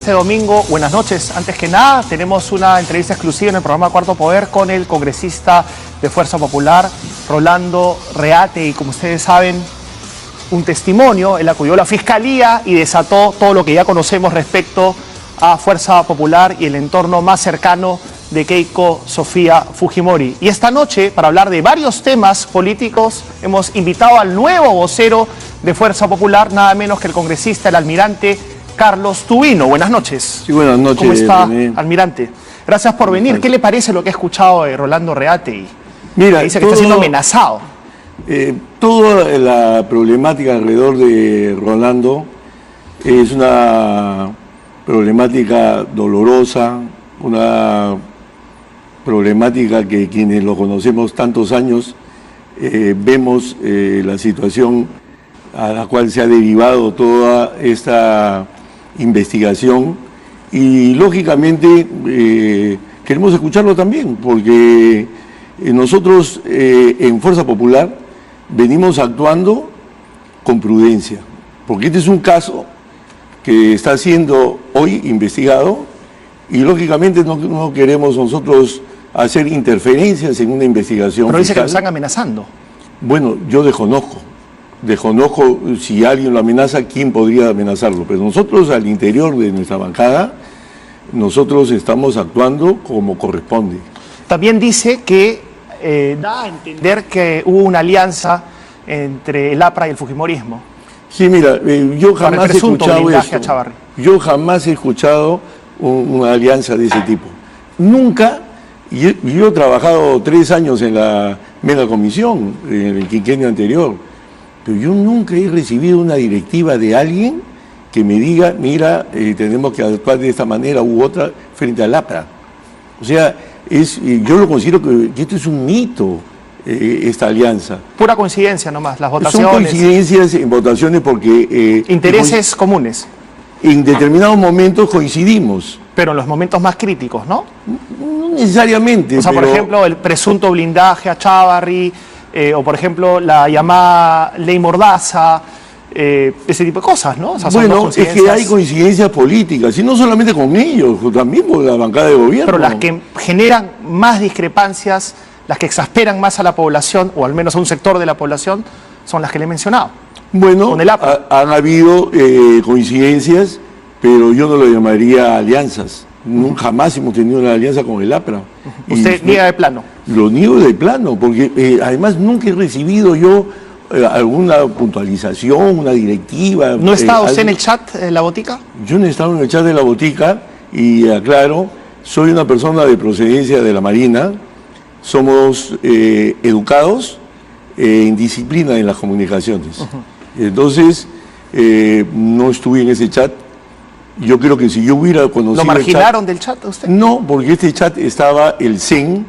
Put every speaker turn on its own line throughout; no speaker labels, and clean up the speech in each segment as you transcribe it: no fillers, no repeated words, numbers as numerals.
Este domingo, buenas noches. Antes que nada, tenemos una entrevista exclusiva en el programa Cuarto Poder con el congresista de Fuerza Popular, Rolando Reate, y como ustedes saben, un testimonio. Él acudió a la Fiscalía y desató todo lo que ya conocemos respecto a Fuerza Popular y el entorno más cercano de Keiko Sofía Fujimori. Y esta noche, para hablar de varios temas políticos, hemos invitado al nuevo vocero de Fuerza Popular, nada menos que el congresista, el almirante Carlos Tubino. Buenas noches.
Sí, buenas noches.
¿Cómo está,
René?
almirante? Gracias por venir. ¿Qué le parece lo que he escuchado de Rolando Reate?
Mira,
que dice que está siendo amenazado.
Toda la problemática alrededor de Rolando es una problemática dolorosa, una problemática que quienes lo conocemos tantos años vemos la situación a la cual se ha derivado toda esta investigación y lógicamente queremos escucharlo también porque nosotros en Fuerza Popular venimos actuando con prudencia, porque este es un caso que está siendo hoy investigado y lógicamente no queremos nosotros hacer interferencias en una investigación.
Pero dice
fiscal.
que lo están amenazando.
Bueno, yo desconozco si alguien lo amenaza, quién podría amenazarlo, pero nosotros al interior de nuestra bancada, nosotros estamos actuando como corresponde.
También dice que da a entender que hubo una alianza entre el APRA y el Fujimorismo.
Sí, mira, yo
Para el
jamás he
presunto
escuchado
blindaje a
esto.
Chávarri.
Yo jamás he escuchado una alianza de ese tipo. Nunca, y yo he trabajado 3 años en la mega comisión, en el quinquenio anterior, pero yo nunca he recibido una directiva de alguien que me diga, mira, tenemos que actuar de esta manera u otra frente al APRA. O sea, yo lo considero que esto es un mito, esta alianza.
Pura coincidencia nomás, las votaciones.
Son coincidencias en votaciones porque...
intereses comunes.
En determinados momentos coincidimos.
Pero en los momentos más críticos, ¿no?
No necesariamente.
O sea, por ejemplo, el presunto blindaje a Chávarri, o por ejemplo, la llamada ley Mordaza, ese tipo de cosas, ¿no? O sea,
bueno, es que hay coincidencias políticas, y no solamente con ellos, también con la bancada de gobierno.
Pero las que generan más discrepancias, las que exasperan más a la población, o al menos a un sector de la población, son las que le he mencionado.
Bueno,
con el APRA.
Han habido coincidencias, pero yo no lo llamaría alianzas. Jamás hemos tenido una alianza con el APRA.
¿Usted niega de plano?
Lo niego de plano, porque además nunca he recibido yo alguna puntualización, una directiva.
¿No está usted en el chat de la botica?
Yo no he estado en el chat de la botica y aclaro, soy una persona de procedencia de la Marina, somos educados en disciplina en las comunicaciones. Entonces, no estuve en ese chat. Yo creo que si yo hubiera conocido...
¿Lo marginaron del chat a usted?
No, porque este chat estaba el CEN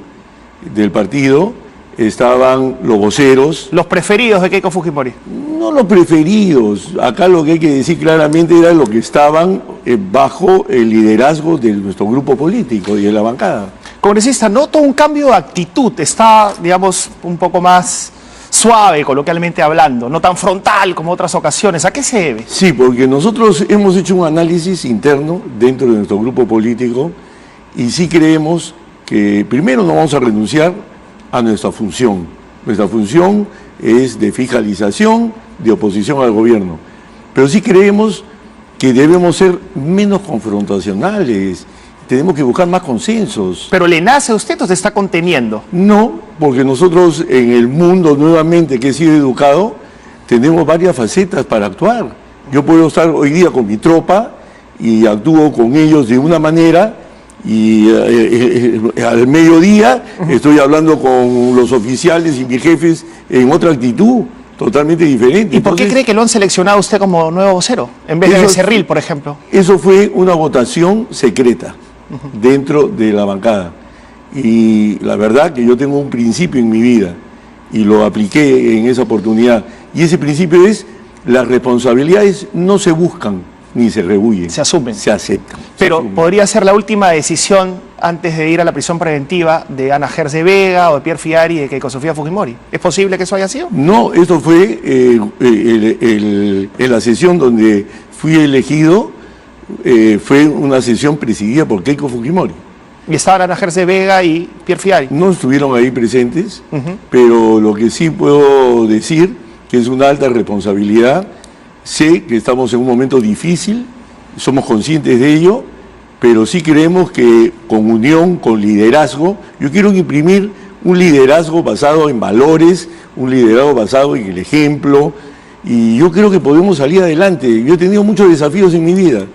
del partido, estaban los voceros.
¿Los preferidos de Keiko Fujimori?
No los preferidos. Acá lo que hay que decir claramente era lo que estaban bajo el liderazgo de nuestro grupo político y de la bancada.
Congresista, noto un cambio de actitud. Está, digamos, un poco más suave, coloquialmente hablando, no tan frontal como otras ocasiones. ¿A qué se debe?
Sí, porque nosotros hemos hecho un análisis interno dentro de nuestro grupo político y sí creemos que primero no vamos a renunciar a nuestra función. Nuestra función es de fiscalización, de oposición al gobierno. Pero sí creemos que debemos ser menos confrontacionales, tenemos que buscar más consensos.
¿Pero le nace a usted o se está conteniendo?
No, porque nosotros en el mundo nuevamente que he sido educado, tenemos varias facetas para actuar. Yo puedo estar hoy día con mi tropa y actúo con ellos de una manera y al mediodía estoy hablando con los oficiales y mis jefes en otra actitud totalmente diferente.
¿Y por qué cree que lo han seleccionado a usted como nuevo vocero en vez de Becerril, por ejemplo?
Eso fue una votación secreta dentro de la bancada. Y la verdad que yo tengo un principio en mi vida y lo apliqué en esa oportunidad. Y ese principio es: las responsabilidades no se buscan ni se rehuyen.
Se asumen.
Se aceptan.
Pero podría ser la última decisión antes de ir a la prisión preventiva de Ana Gerse Vega o de Pierre Fiari y de Keiko Sofía Fujimori. ¿Es posible que eso haya sido?
No, esto fue en la sesión donde fui elegido fue una sesión presidida por Keiko Fujimori.
Y estaban Ana Gerse Vega y Pierre Fiari.
No estuvieron ahí presentes, pero lo que sí puedo decir, que es una alta responsabilidad, sé que estamos en un momento difícil, somos conscientes de ello, pero sí creemos que con unión, con liderazgo, yo quiero imprimir un liderazgo basado en valores, un liderazgo basado en el ejemplo, y yo creo que podemos salir adelante. Yo he tenido muchos desafíos en mi vida,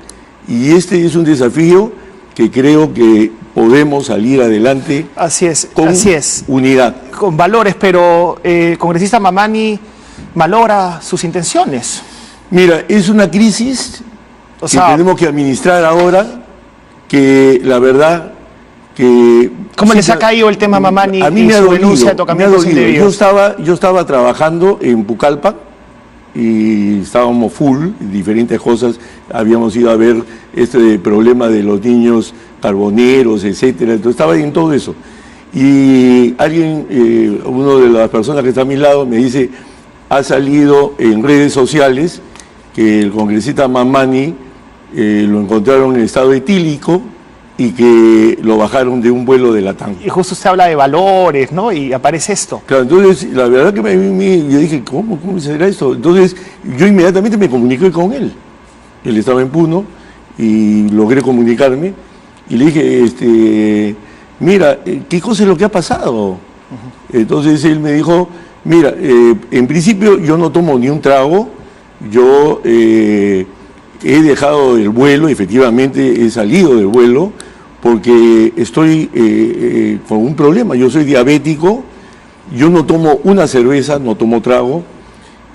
y este es un desafío que creo que podemos salir adelante.
Así es,
con
así es.
Unidad.
Con valores, pero el congresista Mamani valora sus intenciones.
Mira, es una crisis que tenemos que administrar ahora, que la verdad que...
¿Cómo les ha caído el tema Mamani
a mí
y
me ha
su
dolido,
denuncia de tocamientos indebidos?
Yo estaba trabajando en Pucallpa y estábamos full, diferentes cosas, habíamos ido a ver este problema de los niños carboneros, etcétera, entonces estaba en todo eso. Y alguien, uno de las personas que está a mi lado, me dice, ha salido en redes sociales que el congresista Mamani lo encontraron en estado etílico y que lo bajaron de un vuelo de Latam.
Y justo usted habla de valores, ¿no? Y aparece esto.
Claro, entonces, la verdad que yo dije, ¿cómo será esto? Entonces, yo inmediatamente me comuniqué con él. Él estaba en Puno y logré comunicarme y le dije, mira, ¿qué cosa es lo que ha pasado? Entonces él me dijo, mira, en principio yo no tomo ni un trago, yo he dejado el vuelo, efectivamente he salido del vuelo, porque estoy con un problema, yo soy diabético, yo no tomo una cerveza, no tomo trago,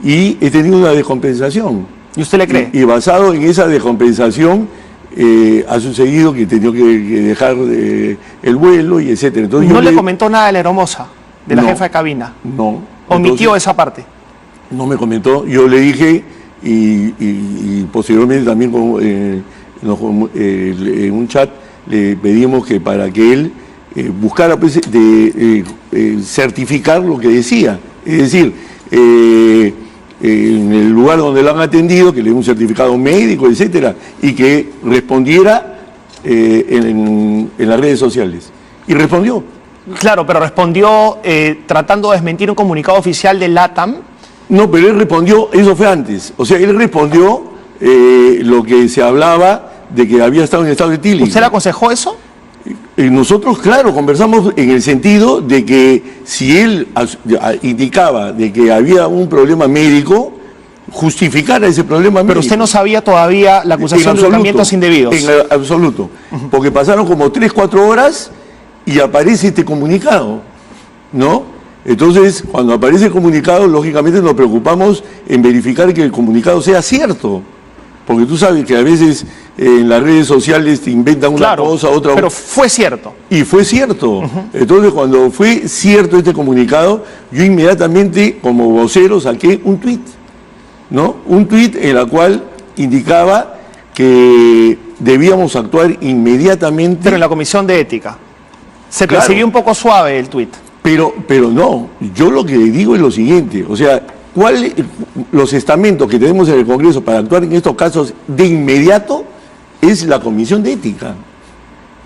y he tenido una descompensación.
¿Y usted le cree?
Y basado en esa descompensación, ha sucedido que he tenido que dejar el vuelo y etcétera. Entonces,
¿No le comentó nada de la hermosa, de la jefa de cabina?
No.
¿Omitió esa parte?
No me comentó, yo le dije, y posteriormente también en un chat, le pedimos que para que él buscara pues, certificar lo que decía. Es decir, en el lugar donde lo han atendido, que le dé un certificado médico, etcétera, y que respondiera en las redes sociales. Y respondió.
Claro, pero respondió tratando de desmentir un comunicado oficial de LATAM.
No, pero él respondió, eso fue antes. O sea, él respondió lo que se hablaba de que había estado en estado etílico.
¿Usted le aconsejó eso?
Nosotros, claro, conversamos en el sentido de que si él indicaba de que había un problema médico, justificara ese problema médico.
Pero usted no sabía todavía la acusación de tocamientos indebidos.
En absoluto. Porque pasaron como 3, 4 horas y aparece este comunicado, ¿no? Entonces, cuando aparece el comunicado, lógicamente nos preocupamos en verificar que el comunicado sea cierto. Porque tú sabes que a veces en las redes sociales te inventan una cosa, otra.
Pero fue cierto.
Y fue cierto. Entonces, cuando fue cierto este comunicado, yo inmediatamente, como vocero, saqué un tuit, ¿no? Un tuit en el cual indicaba que debíamos actuar inmediatamente.
Pero en la Comisión de Ética. Se percibió un poco suave el tuit.
Pero no, yo lo que digo es lo siguiente, o sea, los estamentos que tenemos en el Congreso para actuar en estos casos de inmediato es la Comisión de Ética.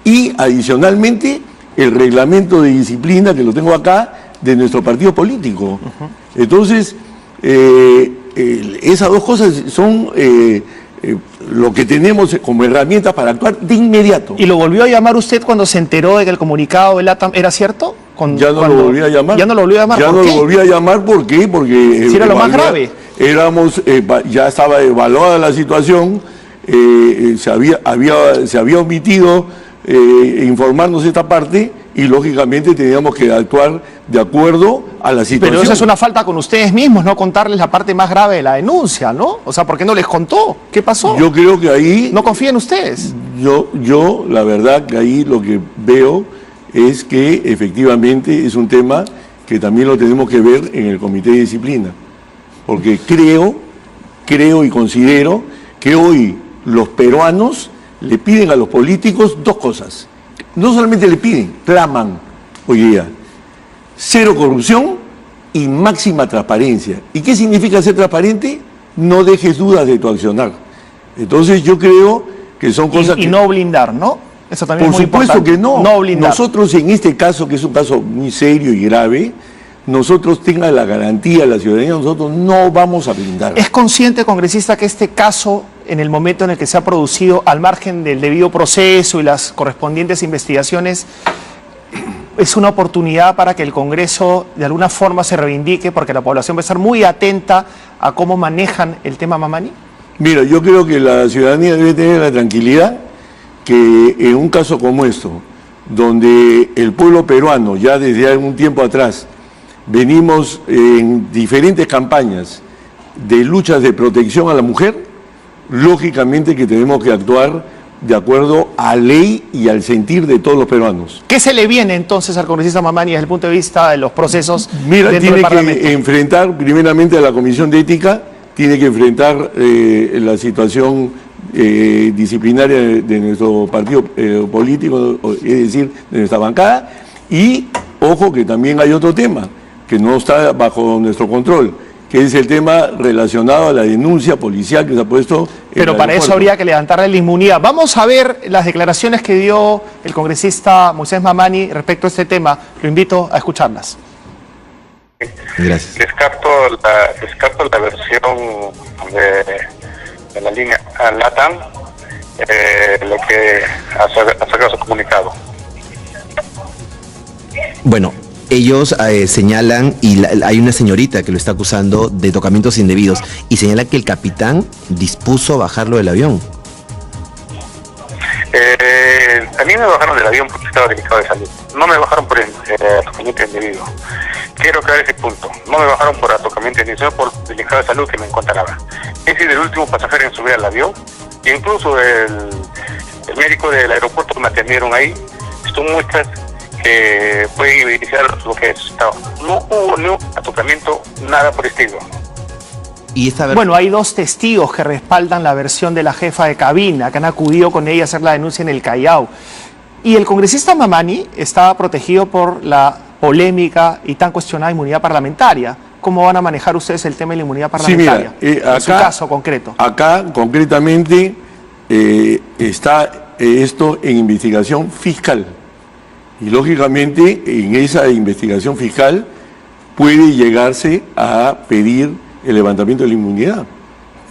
Y adicionalmente el reglamento de disciplina, que lo tengo acá, de nuestro partido político. Entonces, esas dos cosas son lo que tenemos como herramientas para actuar de inmediato.
¿Y lo volvió a llamar usted cuando se enteró de que el comunicado de LATAM era cierto?
Ya no lo volví a llamar.
¿Ya no lo volvió a llamar?
Ya no lo volví a llamar, ¿por qué? Porque
si era lo más grave.
Ya estaba evaluada la situación, se había omitido informarnos esta parte y lógicamente teníamos que actuar de acuerdo a la situación.
Pero eso es una falta con ustedes mismos, no contarles la parte más grave de la denuncia, ¿no? O sea, ¿por qué no les contó? ¿Qué pasó?
Yo creo que ahí...
¿No confían en ustedes?
Yo la verdad que ahí lo que veo es que efectivamente es un tema que también lo tenemos que ver en el Comité de Disciplina. Porque creo y considero que hoy los peruanos le piden a los políticos dos cosas. No solamente le piden, claman hoy día. 0 corrupción y máxima transparencia. ¿Y qué significa ser transparente? No dejes dudas de tu accionar. Entonces yo creo que son cosas
y no blindar, ¿no? Eso también
por
es muy
supuesto
importante.
que no.
No blindar.
Nosotros en este caso, que es un caso muy serio y grave, nosotros tenga la garantía, la ciudadanía, nosotros no vamos a blindar.
¿Es consciente, congresista, que este caso, en el momento en el que se ha producido, al margen del debido proceso y las correspondientes investigaciones, es una oportunidad para que el Congreso de alguna forma se reivindique, porque la población va a estar muy atenta a cómo manejan el tema Mamani?
Mira, yo creo que la ciudadanía debe tener la tranquilidad que en un caso como esto, donde el pueblo peruano ya desde algún tiempo atrás venimos en diferentes campañas de luchas de protección a la mujer, lógicamente que tenemos que actuar de acuerdo a ley y al sentir de todos los peruanos.
¿Qué se le viene entonces al congresista Mamani desde el punto de vista de los procesos
Mira,
dentro del
tiene
Parlamento?
que enfrentar primeramente a la Comisión de Ética, tiene que enfrentar la situación disciplinaria de nuestro partido político, es decir, de nuestra bancada, y ojo que también hay otro tema que no está bajo nuestro control, que es el tema relacionado a la denuncia policial que se ha puesto.
Pero para eso habría que levantarle la inmunidad. Vamos a ver las declaraciones que dio el congresista Moisés Mamani respecto a este tema. Lo invito a escucharlas.
Gracias. Descarto la versión de la línea LATAM, lo que ha sacado su comunicado.
Bueno, ellos señalan, y hay una señorita que lo está acusando de tocamientos indebidos, y señala que el capitán dispuso bajarlo del avión.
A mí me bajaron del avión porque estaba delicado de salud. No me bajaron por el tocamiento indebido. Quiero aclarar ese punto. No me bajaron por atocamiento indebido, sino por delicado de salud que me encontraba. He sido el último pasajero en subir al avión. E incluso el médico del aeropuerto me atendieron ahí. Son muestras que pueden evidenciar lo que es. No hubo ni un atocamiento, nada por estilo.
Bueno, hay dos testigos que respaldan la versión de la jefa de cabina, que han acudido con ella a hacer la denuncia en el Callao. Y el congresista Mamani estaba protegido por la polémica y tan cuestionada inmunidad parlamentaria. ¿Cómo van a manejar ustedes el tema de la inmunidad parlamentaria?
Sí, mira,
en su caso concreto.
Acá, concretamente, está esto en investigación fiscal. Y, lógicamente, en esa investigación fiscal puede llegarse a pedir el levantamiento de la inmunidad.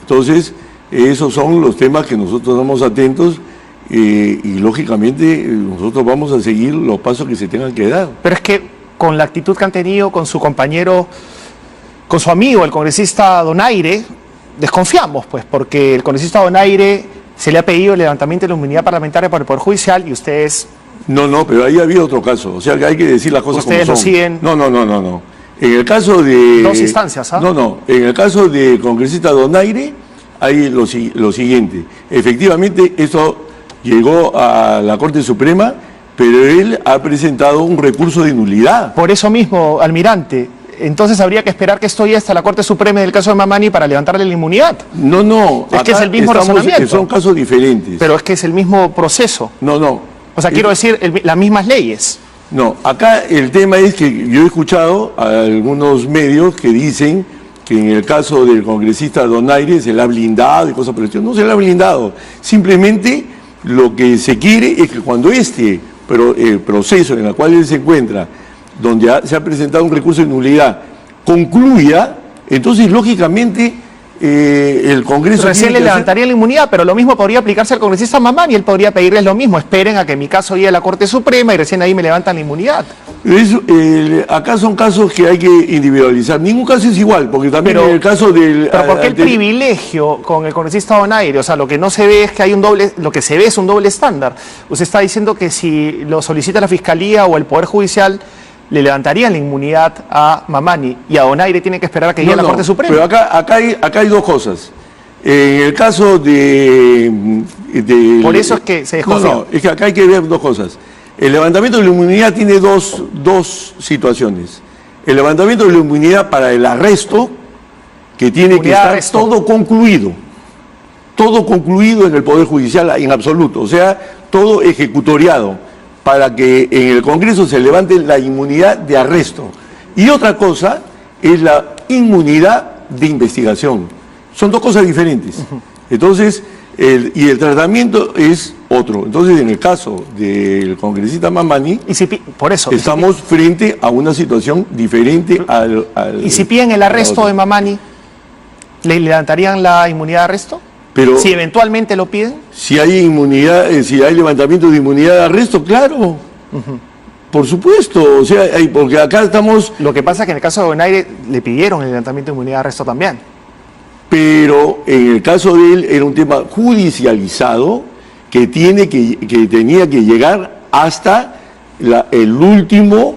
Entonces, esos son los temas que nosotros estamos atentos y lógicamente nosotros vamos a seguir los pasos que se tengan que dar.
Pero es que con la actitud que han tenido con su compañero, con su amigo, el congresista Donaire, desconfiamos, pues, porque el congresista Donaire se le ha pedido el levantamiento de la inmunidad parlamentaria por el Poder Judicial y ustedes...
No, pero ahí había otro caso, o sea que hay que decir las cosas como son.
¿Ustedes lo siguen?
No. En el caso de...
Dos instancias, ¿ah?
No. En el caso del congresista Donaire hay lo siguiente. Efectivamente, esto llegó a la Corte Suprema, pero él ha presentado un recurso de nulidad.
Por eso mismo, almirante, entonces habría que esperar que esto llegue hasta la Corte Suprema del caso de Mamani para levantarle la inmunidad.
No.
Es que es el mismo razonamiento.
Son casos diferentes.
Pero es que es el mismo proceso.
No.
O sea, quiero decir, las mismas leyes.
No, acá el tema es que yo he escuchado a algunos medios que dicen que en el caso del congresista Donaire se le ha blindado y cosas por el estilo. No se le ha blindado. Simplemente lo que se quiere es que cuando el proceso en el cual él se encuentra, donde se ha presentado un recurso de nulidad, concluya, entonces lógicamente el Congreso...
Recién le levantaría la inmunidad, pero lo mismo podría aplicarse al congresista Mamani, él podría pedirles lo mismo, esperen a que mi caso llegue a la Corte Suprema y recién ahí me levantan la inmunidad.
Acá son casos que hay que individualizar, ningún caso es igual, porque también en el caso del...
Pero ¿por qué el privilegio con el congresista Donaire? O sea, lo que no se ve es que hay un doble, lo que se ve es un doble estándar. Usted está diciendo que si lo solicita la Fiscalía o el Poder Judicial, le levantarían la inmunidad a Mamani y a Donaire tiene que esperar a que llegue a la Corte Suprema.
Pero acá hay dos cosas. En el caso de...
Por eso es que se desconfía.
No, es que acá hay que ver dos cosas. El levantamiento de la inmunidad tiene dos situaciones. El levantamiento de la inmunidad para el arresto, que tiene que estar todo concluido en el Poder Judicial en absoluto, o sea, todo ejecutoriado, para que en el Congreso se levante la inmunidad de arresto. Y otra cosa es la inmunidad de investigación. Son dos cosas diferentes. Entonces, Y el tratamiento es otro. Entonces, en el caso del congresista Mamani,
por eso,
estamos frente a una situación diferente al...
¿Y si piden el arresto de Mamani, le levantarían la inmunidad de arresto?
Pero,
si eventualmente lo piden.
Si hay inmunidad, si hay levantamiento de inmunidad de arresto, claro. Por supuesto, o sea, porque acá estamos...
Lo que pasa es que en el caso de Bonaire le pidieron el levantamiento de inmunidad de arresto también.
Pero en el caso de él era un tema judicializado que tenía que llegar hasta el último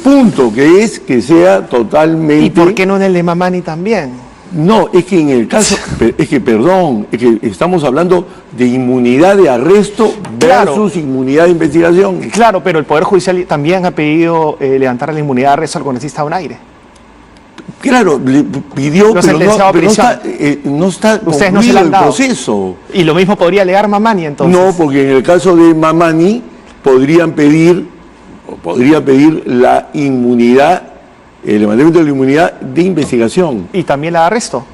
punto, que es que sea totalmente...
¿Y por qué no en el de Mamani también?
No, es que en el caso, es que estamos hablando de inmunidad de arresto versus inmunidad de investigación.
Claro, pero el Poder Judicial también ha pedido levantar la inmunidad de arresto al congresista Bonaire.
Claro, le pidió, pero no está
ustedes no se le han dado
el proceso.
Y lo mismo podría alegar Mamani entonces.
No, porque en el caso de Mamani podría pedir la inmunidad, el levantamiento de la inmunidad de investigación.
¿Y también la de arresto?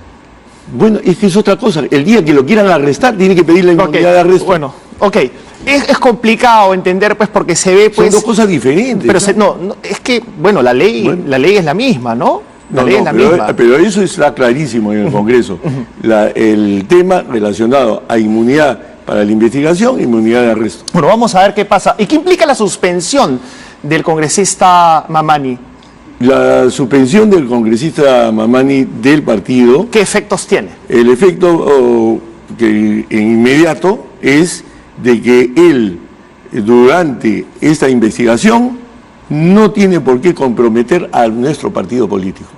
Bueno, es que es otra cosa. El día que lo quieran arrestar, tiene que pedir la inmunidad de arresto.
Bueno, ok. Es complicado entender, pues, porque se ve, pues...
Son dos cosas diferentes.
Pero no, es que, bueno, la ley es la misma, ¿no? La ley es la misma.
Pero eso está clarísimo en el Congreso. El tema relacionado a inmunidad para la investigación, inmunidad de arresto.
Bueno, vamos a ver qué pasa. ¿Y qué implica la suspensión del congresista Mamani?
La suspensión del congresista Mamani del partido...
¿Qué efectos tiene?
El efecto inmediato es de que él, durante esta investigación, no tiene por qué comprometer a nuestro partido político.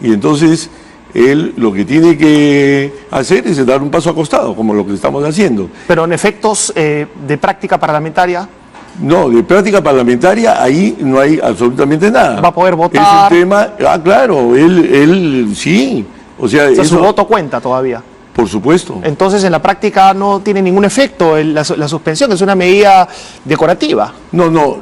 Y entonces, él lo que tiene que hacer es dar un paso a costado, como lo que estamos haciendo.
Pero en efectos de práctica parlamentaria...
No, de práctica parlamentaria ahí no hay absolutamente nada.
¿Va a poder votar?
Es el tema, claro, él sí. O sea,
su voto cuenta todavía.
Por supuesto.
Entonces en la práctica no tiene ningún efecto la suspensión, es una medida decorativa.
No,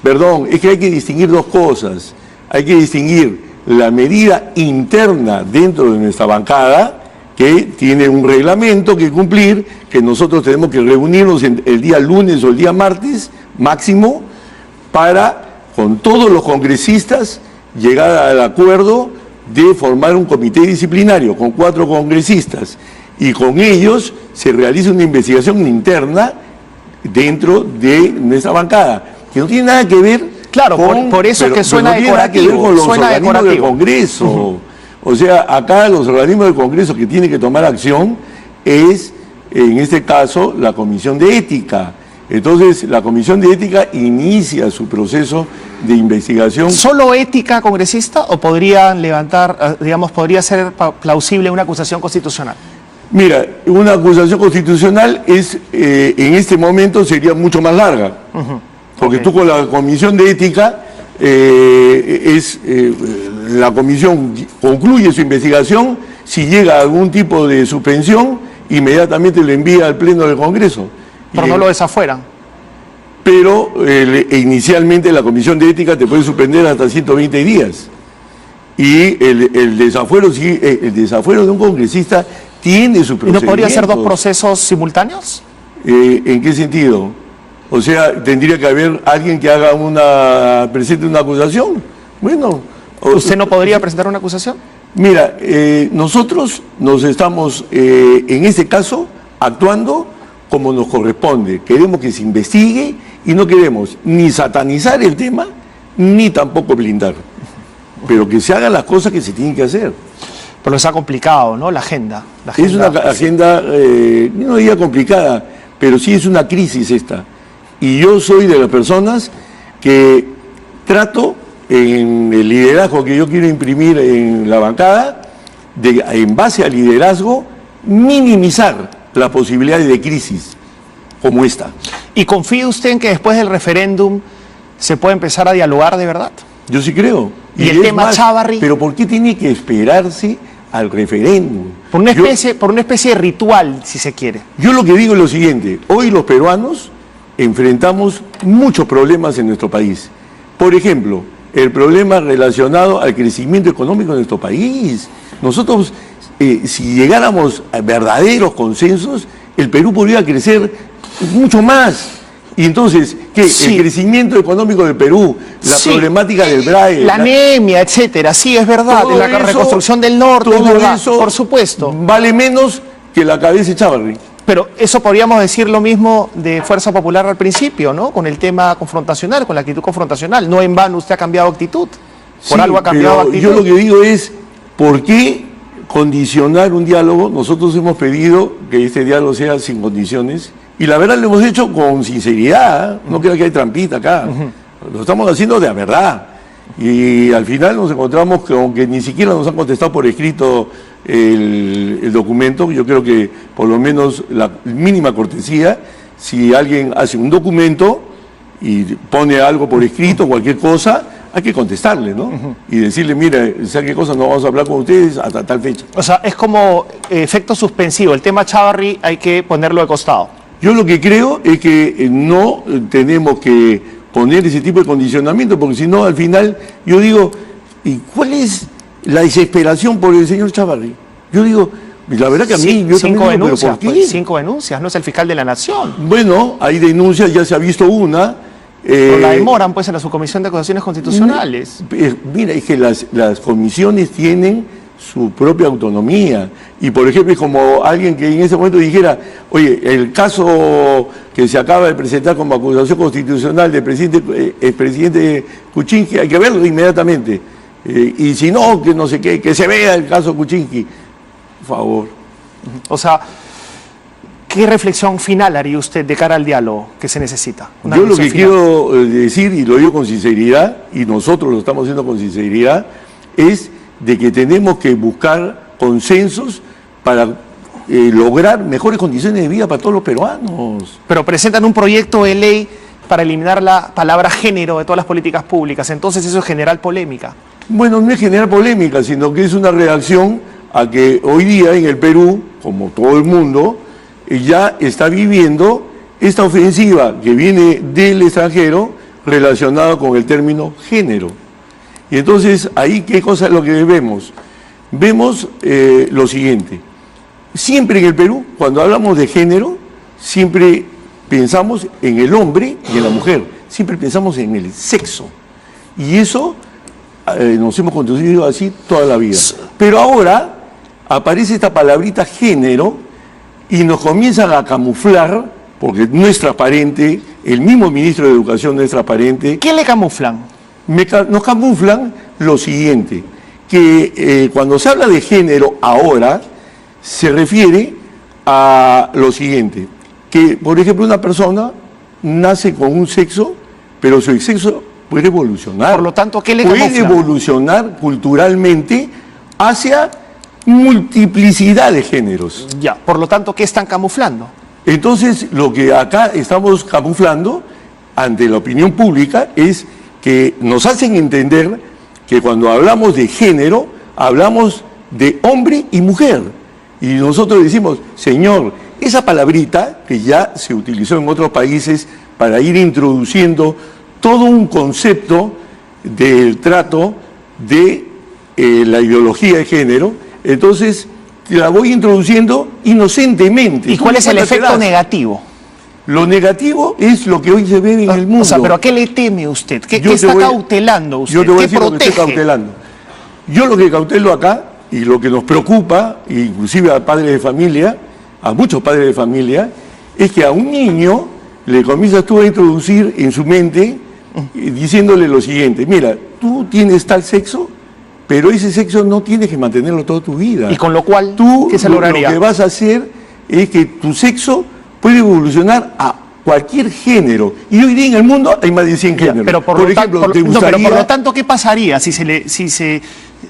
perdón, es que hay que distinguir dos cosas. Hay que distinguir la medida interna dentro de nuestra bancada, que tiene un reglamento que cumplir, que nosotros tenemos que reunirnos el día lunes o el día martes máximo para, con todos los congresistas, llegar al acuerdo de formar un comité disciplinario con 4 congresistas y con ellos se realiza una investigación interna dentro de nuestra bancada, que no tiene nada que ver
por eso es que suena decorativo.
No tiene nada que ver con los organismos del Congreso. O sea, acá los organismos del Congreso que tienen que tomar acción es, en este caso, la Comisión de Ética. Entonces, la Comisión de Ética inicia su proceso de investigación.
¿Solo ética, congresista, o podrían levantar, podría ser plausible una acusación constitucional?
Mira, una acusación constitucional en este momento sería mucho más larga, porque tú con la Comisión de Ética, la comisión concluye su investigación, si llega a algún tipo de suspensión, inmediatamente lo envía al Pleno del Congreso.
Pero no lo desafueran.
Pero inicialmente la Comisión de Ética te puede suspender hasta 120 días. Y el desafuero de un congresista tiene su procedimiento.
¿Y no podría ser 2 procesos simultáneos?
¿En qué sentido? O sea, tendría que haber alguien que presente una acusación. Bueno.
¿Usted no podría presentar una acusación?
Mira, nosotros nos estamos, en este caso, actuando como nos corresponde. Queremos que se investigue y no queremos ni satanizar el tema, ni tampoco blindar. Pero que se hagan las cosas que se tienen que hacer.
Pero está complicado, ¿no? La agenda.
Es una agenda, no diría complicada, pero sí es una crisis esta. Y yo soy de las personas que trato, en el liderazgo que yo quiero imprimir en la bancada, en base al liderazgo, minimizar las posibilidades de crisis como esta.
¿Y confía usted en que después del referéndum se puede empezar a dialogar de verdad?
Yo sí creo.
¿Y el tema Chávarri?
Pero ¿por qué tiene que esperarse al referéndum?
Por una especie de ritual, si se quiere.
Yo lo que digo es lo siguiente: hoy los peruanos enfrentamos muchos problemas en nuestro país. Por ejemplo, el problema relacionado al crecimiento económico de nuestro país. Nosotros, si llegáramos a verdaderos consensos, el Perú podría crecer mucho más. Y entonces, ¿qué?
Sí.
El crecimiento económico del Perú, la
Sí.
problemática del BRAE,
La anemia, etcétera, sí, es verdad,
todo
la
eso-
reconstrucción del norte, es
todo
verdad,
eso
por supuesto.
vale menos que la cabeza de Chávarri.
Pero eso podríamos decir lo mismo de Fuerza Popular al principio, ¿no? Con el tema confrontacional, con la actitud confrontacional. No en vano usted ha cambiado actitud. Por
Sí,
algo ha cambiado
pero
actitud.
yo lo que digo es, ¿por qué condicionar un diálogo? Nosotros hemos pedido que este diálogo sea sin condiciones y la verdad lo hemos hecho con sinceridad, no creo que hay trampita acá, lo estamos haciendo de verdad. Y al final nos encontramos con que ni siquiera nos han contestado por escrito el documento. Yo creo que por lo menos la mínima cortesía, si alguien hace un documento y pone algo por escrito, cualquier cosa, hay que contestarle, ¿no? Y decirle, mira, ¿sabe qué cosa? No vamos a hablar con ustedes hasta tal fecha.
O sea, es como efecto suspensivo. El tema Chávarri hay que ponerlo de costado.
Yo lo que creo es que no tenemos que poner ese tipo de condicionamiento, porque si no, al final, yo digo, ¿y cuál es la desesperación por el señor Chávarri? Yo digo, la verdad que a mí,
Sí,
yo
5
también digo,
denuncias,
¿pero por qué?
pues, 5 denuncias, no es el fiscal de la Nación.
Bueno, hay denuncias, ya se ha visto una.
Pero la demoran pues en la subcomisión de acusaciones constitucionales.
Mira, es que las comisiones tienen su propia autonomía. Y por ejemplo, es como alguien que en ese momento dijera, oye, el caso que se acaba de presentar como acusación constitucional del expresidente Kuczynski, hay que verlo inmediatamente. Y si no, que no sé qué, que se vea el caso Kuczynski. Por favor.
O sea, ¿qué reflexión final haría usted de cara al diálogo que se necesita? Una
Yo lo
reflexión
que
final.
quiero decir, y lo digo con sinceridad, y nosotros lo estamos haciendo con sinceridad, es de que tenemos que buscar consensos para lograr mejores condiciones de vida para todos los peruanos.
Pero presentan un proyecto de ley para eliminar la palabra género de todas las políticas públicas. Entonces eso es generar polémica.
Bueno, no es generar polémica, sino que es una reacción a que hoy día en el Perú, como todo el mundo, ya está viviendo esta ofensiva que viene del extranjero relacionada con el término género. Y entonces, ahí, ¿qué cosa es lo que vemos? Vemos lo siguiente. Siempre en el Perú, cuando hablamos de género, siempre pensamos en el hombre y en la mujer. Siempre pensamos en el sexo. Y eso nos hemos conducido así toda la vida. Pero ahora aparece esta palabrita género y nos comienzan a camuflar, porque no es transparente, el mismo ministro de Educación no es transparente.
¿Qué le camuflan?
Nos camuflan lo siguiente, que cuando se habla de género ahora, se refiere a lo siguiente, que por ejemplo una persona nace con un sexo, pero su sexo puede evolucionar.
Por lo tanto, ¿qué le
puede
camuflan?
evolucionar culturalmente hacia multiplicidad de géneros.
Ya, por lo tanto, ¿qué están camuflando?
Entonces, lo que acá estamos camuflando ante la opinión pública es que nos hacen entender que cuando hablamos de género, hablamos de hombre y mujer. Y nosotros decimos, señor, esa palabrita que ya se utilizó en otros países para ir introduciendo todo un concepto del trato de la ideología de género, entonces la voy introduciendo inocentemente.
¿Y cuál es el
¿Cuántas te
efecto
das?
negativo?
Lo negativo es lo que hoy se ve en el mundo.
O sea, ¿pero a qué le teme usted? ¿Qué
Yo te
está
voy a-
cautelando usted?
Yo te voy a
¿Qué
decir lo que
protege?
estoy cautelando. Yo lo que cautelo acá, y lo que nos preocupa, inclusive a padres de familia, a muchos padres de familia, es que a un niño le comienzas tú a introducir en su mente diciéndole lo siguiente, mira, tú tienes tal sexo, pero ese sexo no tienes que mantenerlo toda tu vida.
Y con lo cual,
Tú
¿qué se
lo
lograría?
que vas a hacer es que tu sexo puede evolucionar a cualquier género. Y hoy día en el mundo hay más de 100
Ya,
géneros.
pero por lo tanto, ¿qué pasaría si se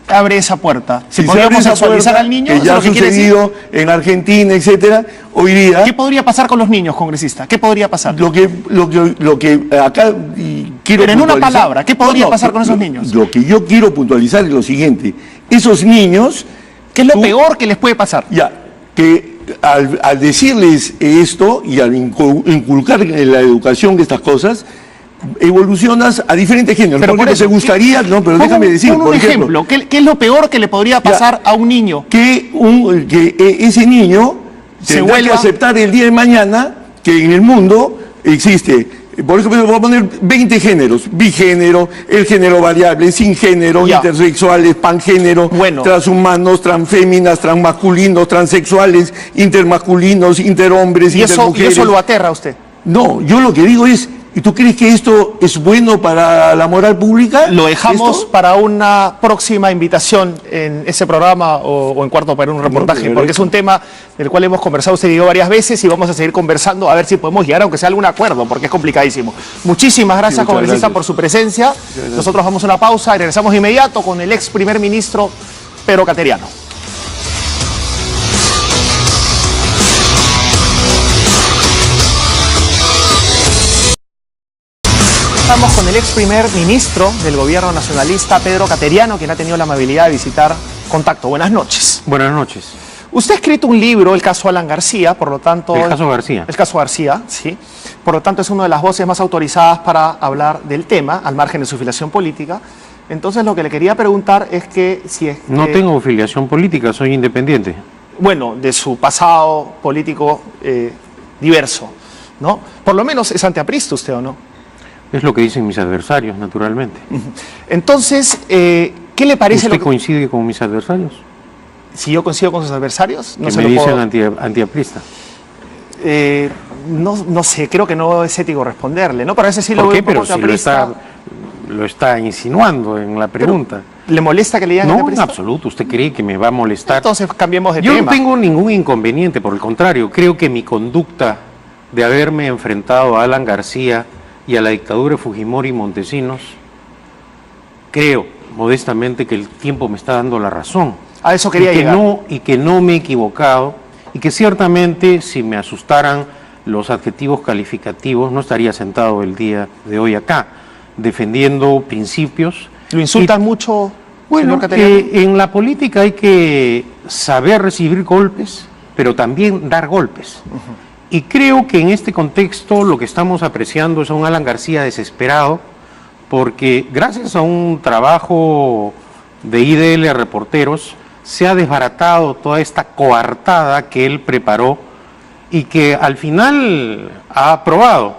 abre esa puerta? ¿Se
si
podría
abre esa
homosexualizar
puerta,
al niño?
que
¿Eso
ya
es
ha
lo que quiere decir?
sucedido en Argentina, etcétera, hoy día
¿Qué podría pasar con los niños, congresista? ¿Qué podría pasar?
lo que acá quiero
Pero en una
puntualizar-
palabra, ¿qué podría pasar con esos niños?
Lo que yo quiero puntualizar es lo siguiente, esos niños,
¿Qué es lo
tú-
peor que les puede pasar?
ya, que al decirles esto y al inculcar en la educación de estas cosas, evolucionas a diferentes géneros.
Pero
Porque
por eso,
te gustaría, no, pero déjame decir,
pon un
por ejemplo,
ejemplo. ¿Qué es lo peor que le podría pasar a un niño?
que ese niño tendrá que aceptar el día de mañana que en el mundo existe, por ejemplo, voy a poner 20 géneros: bigénero, el género variable, sin género, intersexuales, pangénero, transhumanos, transféminas, transmasculinos, transexuales, intermasculinos, interhombres, intermujeres.
¿Y eso lo aterra a usted?
No, yo lo que digo es, ¿y tú crees que esto es bueno para la moral pública?
Lo dejamos para una próxima invitación en ese programa o en Cuarto Poder, un reportaje, porque es un tema del cual hemos conversado usted y yo varias veces y vamos a seguir conversando a ver si podemos llegar, aunque sea a algún acuerdo, porque es complicadísimo. Muchísimas gracias, congresista, por su presencia. Nosotros vamos a una pausa y regresamos de inmediato con el ex primer ministro Pedro Cateriano. Estamos con el ex primer ministro del gobierno nacionalista, Pedro Cateriano, quien ha tenido la amabilidad de visitar Contacto. Buenas noches.
Buenas noches.
Usted ha escrito un libro, el caso Alan García, por lo tanto...
El caso García.
El caso García, sí. Por lo tanto, es una de las voces más autorizadas para hablar del tema, al margen de su filiación política. Entonces, lo que le quería preguntar es que si es...
No tengo filiación política, soy independiente.
Bueno, de su pasado político diverso, ¿no? Por lo menos es antiaprista usted, ¿o no?
Es lo que dicen mis adversarios, naturalmente.
Entonces, ¿qué le parece
¿Usted coincide con mis adversarios?
Si yo coincido con sus adversarios, no
que
se
me
lo
dicen
puedo...
antiaprista.
No sé, creo que no es ético responderle, ¿no? Pero a veces sí
¿Por
lo
qué?
veo
Pero
como
si lo está insinuando en la pregunta.
¿Le molesta que le digan
No, en
antiaprista?
absoluto. ¿Usted cree que me va a molestar?
Entonces cambiemos de
tema. Yo no tengo ningún inconveniente, por el contrario. Creo que mi conducta de haberme enfrentado a Alan García y a la dictadura de Fujimori y Montesinos, creo modestamente que el tiempo me está dando la razón.
A eso quería llegar.
Y que no me he equivocado, y que ciertamente si me asustaran los adjetivos calificativos no estaría sentado el día de hoy acá, defendiendo principios.
¿Lo insultan mucho,
bueno,
señor Cateriano?
En la política hay que saber recibir golpes, pero también dar golpes. Y creo que en este contexto lo que estamos apreciando es a un Alan García desesperado, porque gracias a un trabajo de IDL Reporteros se ha desbaratado toda esta coartada que él preparó y que al final ha probado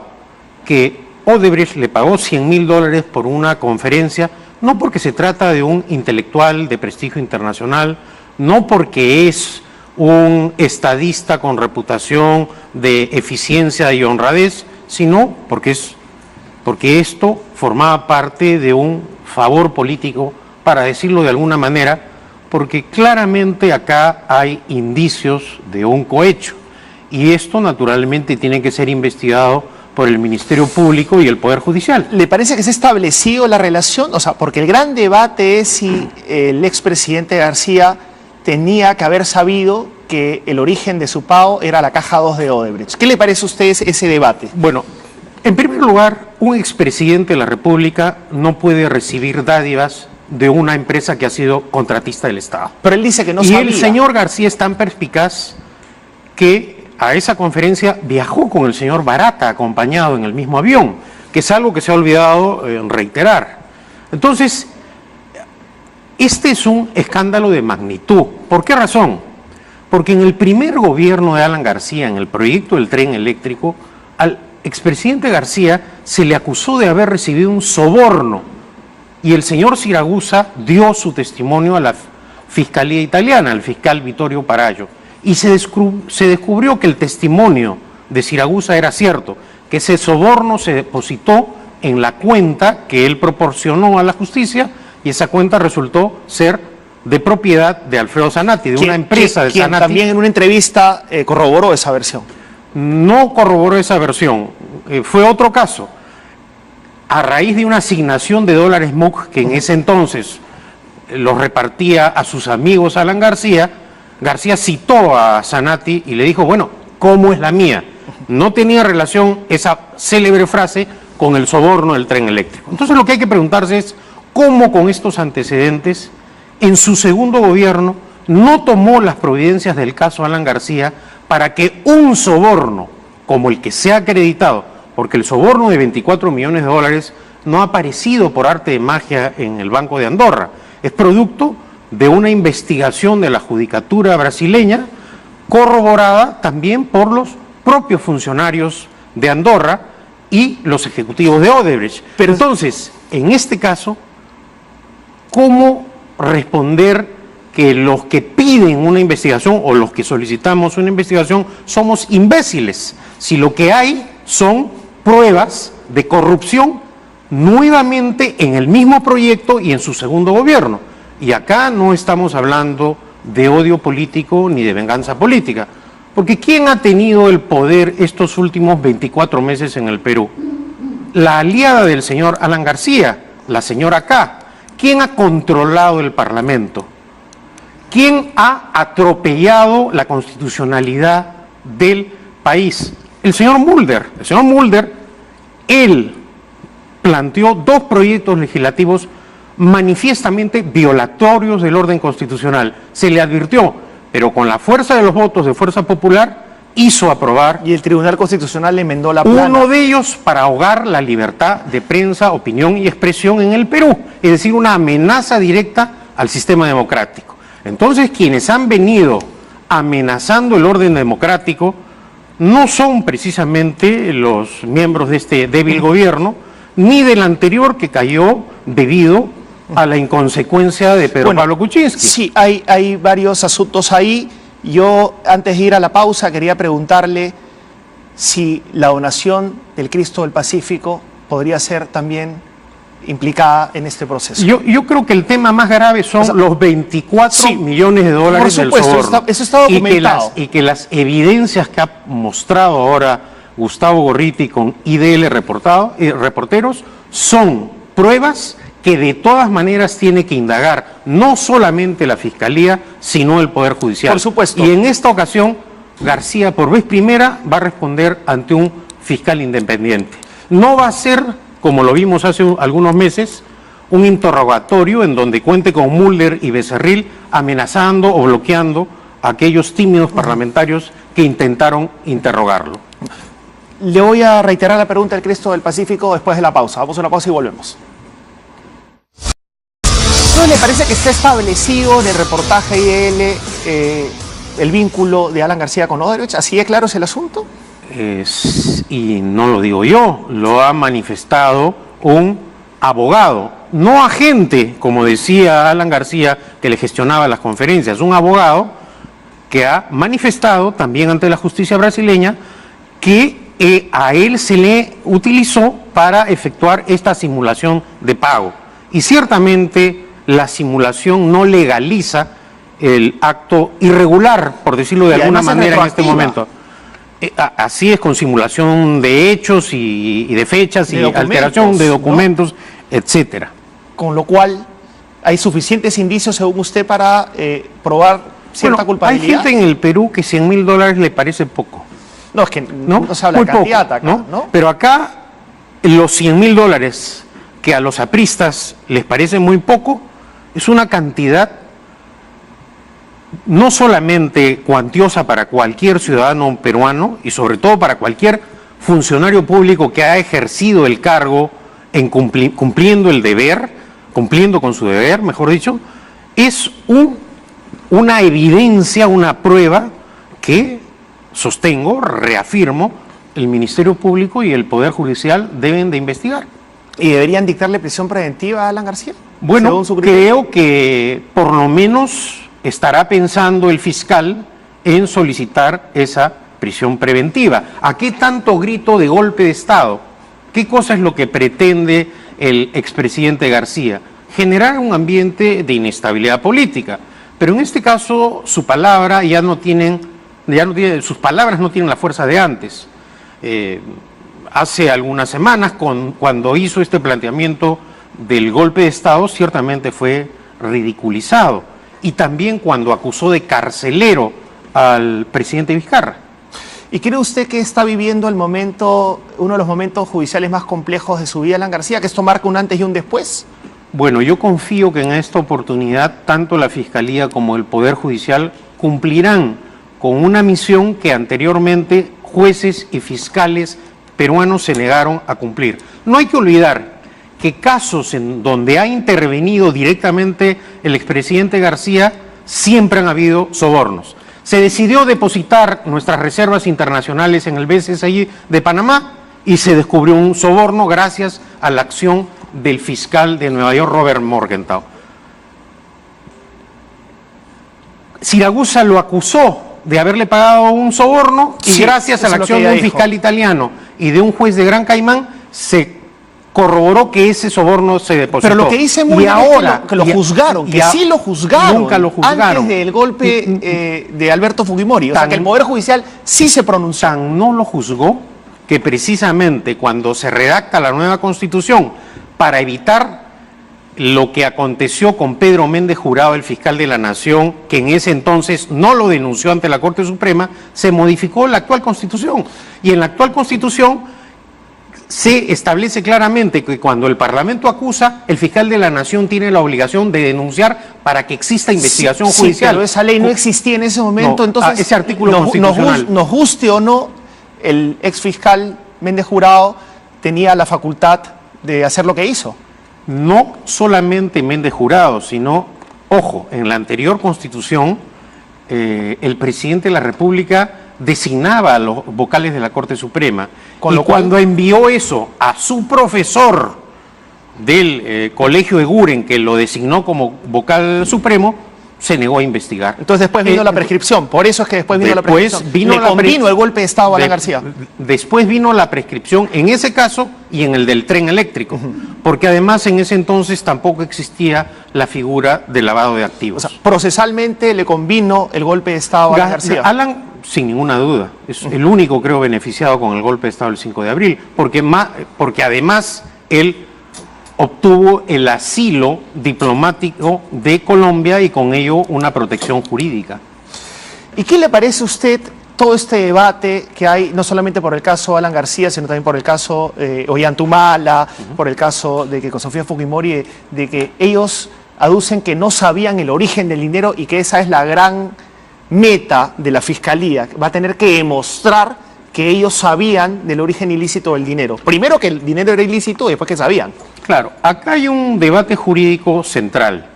que Odebrecht le pagó $100.000 por una conferencia, no porque se trata de un intelectual de prestigio internacional, no porque es un estadista con reputación de eficiencia y honradez, sino porque esto formaba parte de un favor político, para decirlo de alguna manera, porque claramente acá hay indicios de un cohecho, y esto naturalmente tiene que ser investigado por el Ministerio Público y el Poder Judicial.
¿Le parece que se ha establecido la relación? O sea, porque el gran debate es si el expresidente García tenía que haber sabido que el origen de su pago era la caja 2 de Odebrecht. ¿Qué le parece a usted ese debate?
Bueno, en primer lugar, un expresidente de la República no puede recibir dádivas de una empresa que ha sido contratista del Estado.
Pero él dice que no sabía.
Y el señor García es tan perspicaz que a esa conferencia viajó con el señor Barata, acompañado en el mismo avión, que es algo que se ha olvidado reiterar. Entonces, este es un escándalo de magnitud. ¿Por qué razón? Porque en el primer gobierno de Alan García, en el proyecto del tren eléctrico, al expresidente García se le acusó de haber recibido un soborno, y el señor Siragusa dio su testimonio a la Fiscalía italiana, al fiscal Vittorio Parayo, y se descubrió que el testimonio de Siragusa era cierto, que ese soborno se depositó en la cuenta que él proporcionó a la justicia, y esa cuenta resultó ser de propiedad de Alfredo Zanatti, de una empresa de Zanatti.
También en una entrevista corroboró esa versión.
No corroboró esa versión, fue otro caso. A raíz de una asignación de dólares MUC que en ese entonces los repartía a sus amigos Alan García, García citó a Zanatti y le dijo, bueno, ¿cómo es la mía? No tenía relación esa célebre frase con el soborno del tren eléctrico. Entonces lo que hay que preguntarse es cómo con estos antecedentes, en su segundo gobierno, no tomó las providencias del caso Alan García para que un soborno como el que se ha acreditado, porque el soborno de $24 millones no ha aparecido por arte de magia en el Banco de Andorra, es producto de una investigación de la judicatura brasileña corroborada también por los propios funcionarios de Andorra y los ejecutivos de Odebrecht. Pero entonces, en este caso, ¿cómo responder que los que piden una investigación o los que solicitamos una investigación somos imbéciles, si lo que hay son pruebas de corrupción nuevamente en el mismo proyecto y en su segundo gobierno? Y acá no estamos hablando de odio político ni de venganza política, porque ¿quién ha tenido el poder estos últimos 24 meses en el Perú? La aliada del señor Alan García, la señora K. ¿Quién ha controlado el Parlamento? ¿Quién ha atropellado la constitucionalidad del país? El señor Mulder. El señor Mulder, él planteó 2 proyectos legislativos manifiestamente violatorios del orden constitucional. Se le advirtió, pero con la fuerza de los votos de Fuerza Popular hizo aprobar.
Y el Tribunal Constitucional le enmendó la plana.
Uno de ellos para ahogar la libertad de prensa, opinión y expresión en el Perú, es decir, una amenaza directa al sistema democrático. Entonces, quienes han venido amenazando el orden democrático no son precisamente los miembros de este débil gobierno, ni del anterior que cayó debido a la inconsecuencia de Pedro Pablo Kuczynski.
Sí, hay varios asuntos ahí. Yo, antes de ir a la pausa, quería preguntarle si la donación del Cristo del Pacífico podría ser también implicada en este proceso.
Yo creo que el tema más grave son los 24 millones de dólares del soborno.
Eso está documentado.
Y que las evidencias que ha mostrado ahora Gustavo Gorriti con IDL Reporteros son pruebas que de todas maneras tiene que indagar no solamente la Fiscalía, sino el Poder Judicial.
Por supuesto.
Y en esta ocasión, García, por vez primera, va a responder ante un fiscal independiente. No va a ser, como lo vimos hace algunos meses, un interrogatorio en donde cuente con Mulder y Becerril amenazando o bloqueando a aquellos tímidos parlamentarios que intentaron interrogarlo.
Le voy a reiterar la pregunta del Cristo del Pacífico después de la pausa. Vamos a una pausa y volvemos. ¿No le parece que está establecido en el reportaje IDL el vínculo de Alan García con Odebrecht? ¿Así de claro es el asunto?
Y no lo digo yo, lo ha manifestado un abogado, no agente, como decía Alan García, que le gestionaba las conferencias, un abogado que ha manifestado también ante la justicia brasileña que a él se le utilizó para efectuar esta simulación de pago. Y ciertamente la simulación no legaliza el acto irregular, por decirlo de alguna manera en este momento. Así es, con simulación de hechos y de fechas y alteración de documentos, ¿no? Etcétera.
Con lo cual, hay suficientes indicios, según usted, para probar cierta culpabilidad.
Hay gente en el Perú que $100.000 le parece poco.
No, es que no se habla
Muy
de cantidad
poco,
acá, ¿no?
Pero acá, los $100.000 que a los apristas les parece muy poco, es una cantidad no solamente cuantiosa para cualquier ciudadano peruano y sobre todo para cualquier funcionario público que ha ejercido el cargo en cumpliendo el deber, cumpliendo con su deber, mejor dicho, es una evidencia, una prueba que sostengo, reafirmo, el Ministerio Público y el Poder Judicial deben de investigar.
¿Y deberían dictarle prisión preventiva a Alan García?
Bueno, creo que por lo menos estará pensando el fiscal en solicitar esa prisión preventiva. ¿A qué tanto grito de golpe de Estado? ¿Qué cosa es lo que pretende el expresidente García? Generar un ambiente de inestabilidad política. Pero en este caso, sus palabras no tienen la fuerza de antes. Hace algunas semanas, cuando hizo este planteamiento del golpe de Estado, ciertamente fue ridiculizado. Y también cuando acusó de carcelero al presidente Vizcarra.
¿Y cree usted que está viviendo uno de los momentos judiciales más complejos de su vida, Alan García, que esto marca un antes y un después?
Bueno, yo confío que en esta oportunidad tanto la Fiscalía como el Poder Judicial cumplirán con una misión que anteriormente jueces y fiscales peruanos se negaron a cumplir. No hay que olvidar que casos en donde ha intervenido directamente el expresidente García siempre han habido sobornos. Se decidió depositar nuestras reservas internacionales en el BCSI de Panamá y se descubrió un soborno gracias a la acción del fiscal de Nueva York, Robert Morgenthau. Siragusa lo acusó de haberle pagado un soborno y
Sí,
gracias a
eso
la
es lo que
acción de
ella
un
dijo.
fiscal italiano y de un juez de Gran Caimán se corroboró que ese soborno se depositó.
Pero lo que dice muy
y
bien
ahora
es que lo juzgaron,
y
que sí lo juzgaron.
Nunca lo juzgaron.
Antes del golpe de Alberto Fujimori. O sea,
Tan-
que el Poder Judicial sí se pronunció.
Tan no lo juzgó que precisamente cuando se redacta la nueva Constitución para evitar lo que aconteció con Pedro Méndez Jurado, el fiscal de la Nación, que en ese entonces no lo denunció ante la Corte Suprema, se modificó la actual Constitución. Y en la actual Constitución se establece claramente que cuando el Parlamento acusa, el fiscal de la Nación tiene la obligación de denunciar para que exista investigación
Sí,
judicial.
pero esa ley no existía en ese momento,
No,
entonces
ese artículo
nos
constitucional.
guste o no, el ex fiscal Méndez Jurado tenía la facultad de hacer lo que hizo.
No solamente Méndez Jurado, sino, ojo, en la anterior Constitución, el presidente de la República designaba a los vocales de la Corte Suprema.
Con
Y
lo cual-
cuando envió eso a su profesor del Colegio Eguren, que lo designó como vocal supremo, se negó a investigar.
Entonces después vino la prescripción, por eso es que después vino la
Después
prescripción.
vino
Le
la
convino el golpe de Estado a Alan García.
Después vino la prescripción en ese caso y en el del tren eléctrico, porque además en ese entonces tampoco existía la figura de lavado de
O
activos.
sea, procesalmente le convino el golpe de Estado a Alan García.
Alan, sin ninguna duda, es el único, creo, beneficiado con el golpe de Estado del 5 de abril, porque además él obtuvo el asilo diplomático de Colombia y con ello una protección jurídica.
¿Y qué le parece a usted todo este debate que hay, no solamente por el caso Alan García, sino también por el caso Ollantumala, por el caso de que con Sofía Fujimori, de que ellos aducen que no sabían el origen del dinero y que esa es la gran meta de la Fiscalía? Va a tener que demostrar que ellos sabían del origen ilícito del dinero. Primero que el dinero era ilícito y después que sabían.
Claro, acá hay un debate jurídico central.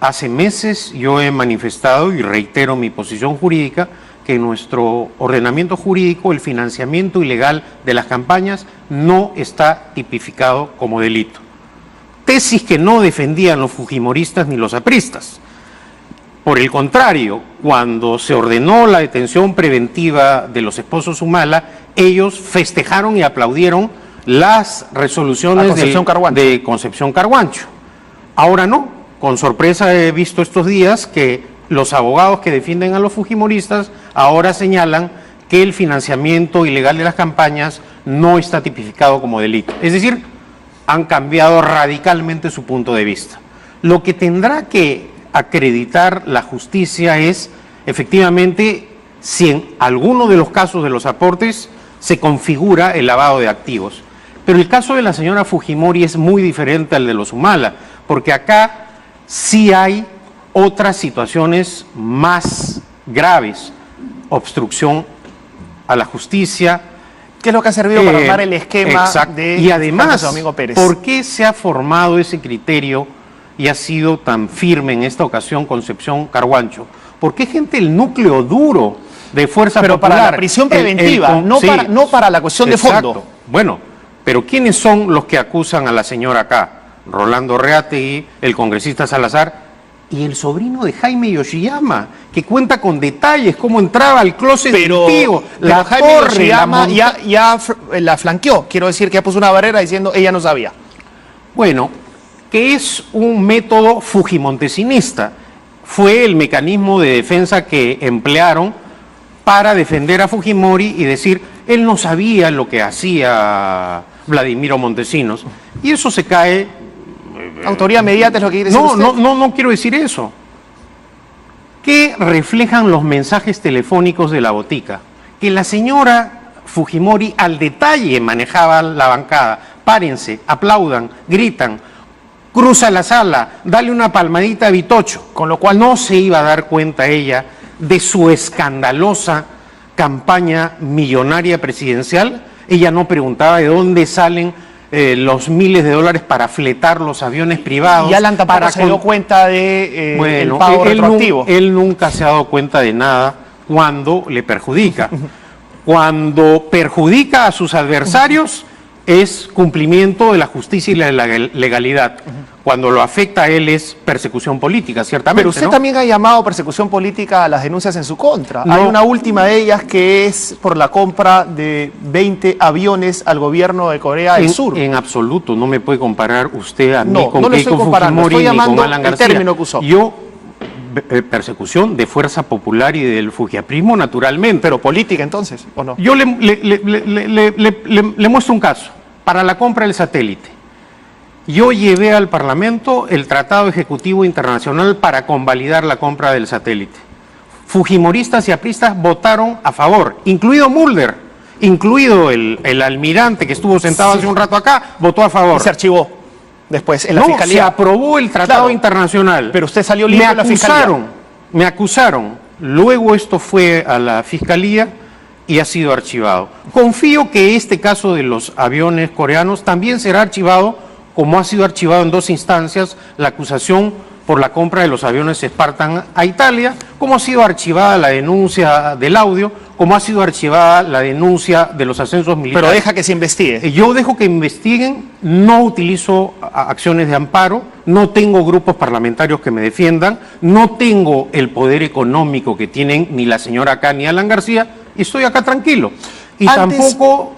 Hace meses yo he manifestado y reitero mi posición jurídica que en nuestro ordenamiento jurídico el financiamiento ilegal de las campañas no está tipificado como delito. Tesis que no defendían los fujimoristas ni los apristas. Por el contrario, cuando se ordenó la detención preventiva de los esposos Humala, ellos festejaron y aplaudieron las resoluciones de Concepción Carhuancho. Ahora no, con sorpresa he visto estos días que los abogados que defienden a los fujimoristas ahora señalan que el financiamiento ilegal de las campañas no está tipificado como delito. Es decir, han cambiado radicalmente su punto de vista. Lo que tendrá que acreditar la justicia es, efectivamente, si en alguno de los casos de los aportes se configura el lavado de activos. Pero el caso de la señora Fujimori es muy diferente al de los Humala, porque acá sí hay otras situaciones más graves, obstrucción a la justicia.
¿Qué es lo que ha servido para armar el esquema
Exacto.
de
Y además,
Domingo Pérez?
¿por qué se ha formado ese criterio y ha sido tan firme en esta ocasión Concepción Carhuancho? Porque es gente del núcleo duro de Fuerza
Pero
Popular.
para la prisión preventiva, no para la cuestión de
exacto.
fondo.
Bueno, pero ¿quiénes son los que acusan a la señora acá? Rolando Reategui, el congresista Salazar y el sobrino de Jaime Yoshiyama, que cuenta con detalles cómo entraba al closet
Pero,
del tío, la
Jaime
torre, la
Yoshiyama
monta-
la flanqueó. Quiero decir que ya puso una barrera diciendo ella no sabía.
Bueno, que es un método fujimontesinista. Fue el mecanismo de defensa que emplearon para defender a Fujimori y decir, él no sabía lo que hacía Vladimiro Montesinos. Y eso se cae...
Autoría mediática es lo que quiere decir usted.
No quiero decir eso. ¿Qué reflejan los mensajes telefónicos de la botica? Que la señora Fujimori al detalle manejaba la bancada. Párense, aplaudan, gritan, cruza la sala, dale una palmadita a Vitocho. Con lo cual no se iba a dar cuenta ella de su escandalosa campaña millonaria presidencial. Ella no preguntaba de dónde salen los miles de dólares para fletar los aviones privados.
Y Alan tampoco se dio cuenta de el pago retroactivo.
Él nunca se ha dado cuenta de nada cuando le perjudica. Cuando perjudica a sus adversarios es cumplimiento de la justicia y la legalidad. Cuando lo afecta a él es persecución política, ciertamente.
Pero usted también ha llamado persecución política a las denuncias en su contra.
No.
Hay una última de ellas que es por la compra de 20 aviones al gobierno de Corea del Sur.
En absoluto, no me puede comparar usted a mí
No,
con
no lo estoy
Keiko
comparando,
Fujimori
estoy
ni con
llamando
Alan
el
García.
término que usó.
Yo, persecución de Fuerza Popular y del fujiaprismo, naturalmente.
Pero política entonces, ¿o no?
Yo le muestro un caso. Para la compra del satélite. Yo llevé al Parlamento el Tratado Ejecutivo Internacional para convalidar la compra del satélite. Fujimoristas y apristas votaron a favor, incluido Mulder, incluido el almirante que estuvo sentado hace un rato acá, votó a favor.
Y se archivó después en la
No,
fiscalía.
se aprobó el Tratado Internacional.
Pero usted salió libre de la fiscalía.
Me acusaron. Luego esto fue a la fiscalía y ha sido archivado. Confío que este caso de los aviones coreanos también será archivado, como ha sido archivado en 2 instancias la acusación por la compra de los aviones Spartan a Italia, como ha sido archivada la denuncia del audio, como ha sido archivada la denuncia de los ascensos militares.
Pero deja que se investigue.
Yo dejo que investiguen, no utilizo acciones de amparo, no tengo grupos parlamentarios que me defiendan, no tengo el poder económico que tienen ni la señora acá ni Alan García, y estoy acá tranquilo. Y tampoco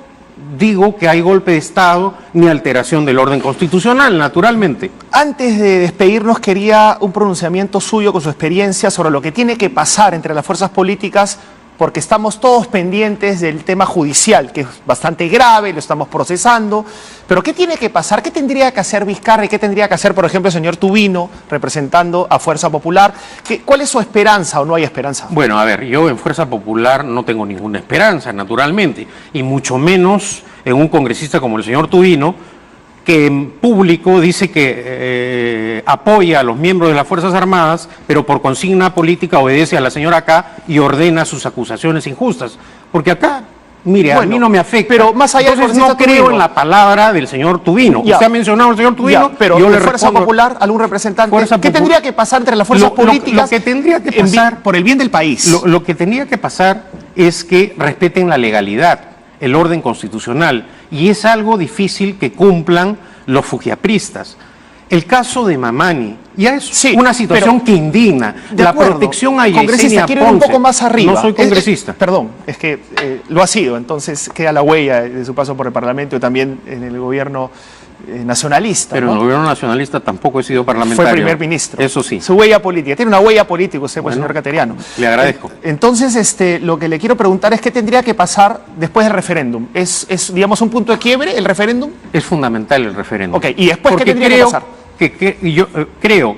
digo que hay golpe de Estado ni alteración del orden constitucional, naturalmente.
Antes de despedirnos, quería un pronunciamiento suyo con su experiencia sobre lo que tiene que pasar entre las fuerzas políticas, porque estamos todos pendientes del tema judicial, que es bastante grave, lo estamos procesando. Pero ¿qué tiene que pasar? ¿Qué tendría que hacer Vizcarra y qué tendría que hacer, por ejemplo, el señor Tubino, representando a Fuerza Popular? ¿Cuál es su esperanza o no hay esperanza?
Bueno, a ver, yo en Fuerza Popular no tengo ninguna esperanza, naturalmente, y mucho menos en un congresista como el señor Tubino, que en público dice que apoya a los miembros de las Fuerzas Armadas, pero por consigna política obedece a la señora acá y ordena sus acusaciones injustas. Porque acá, mire,
bueno,
a mí no me afecta.
Pero más allá
entonces
del
no creo
Tubino,
en la palabra del señor Tubino.
Ya.
Usted ha mencionado al señor Tubino,
Ya, pero
yo le
Fuerza
respondo,
Popular, algún representante, ¿qué
Popular-
tendría que pasar entre las fuerzas políticas?
Lo que tendría que pasar,
por el bien del país.
Lo que tendría que pasar es que respeten la legalidad, el orden constitucional, y es algo difícil que cumplan los fujiapristas. El caso de Mamani ya es
Sí,
una situación
pero-
que indigna.
De
La
acuerdo.
protección a
Congresista,
Yesenia
quiero ir un
Ponce.
poco más arriba.
No soy congresista.
Perdón, es que lo ha sido, entonces queda la huella de su paso por el Parlamento y también en el gobierno nacionalista.
Pero
¿no?
en el gobierno nacionalista tampoco he sido parlamentario.
Fue primer ministro.
Eso sí.
Su huella política. Tiene una huella política usted, pues,
Bueno,
señor Cateriano.
le agradezco.
Entonces, lo que le quiero preguntar es qué tendría que pasar después del referéndum. ¿Es, digamos, un punto de quiebre el referéndum?
Es fundamental el referéndum.
Ok, ¿y después
Porque
qué tendría que pasar?
Yo creo